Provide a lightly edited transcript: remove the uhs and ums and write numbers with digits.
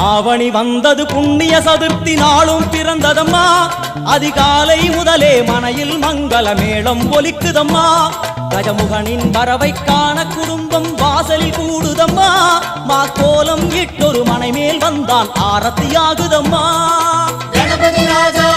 ஆவணி வந்தது புண்ணிய சதுர்த்தி நாளும் பிறந்ததம்மா அதிகாலை முதலே மனையில் மங்கள மேளம் ஒலிக்குதம்மா கஜமுகனின் வரவை காண குடும்பம் வாசலில் கூடுதம்மா கோலம் இட்டொரு மனை மேல் வந்தான் ஆரத்தியாகுதம்மா கணபதி ராஜா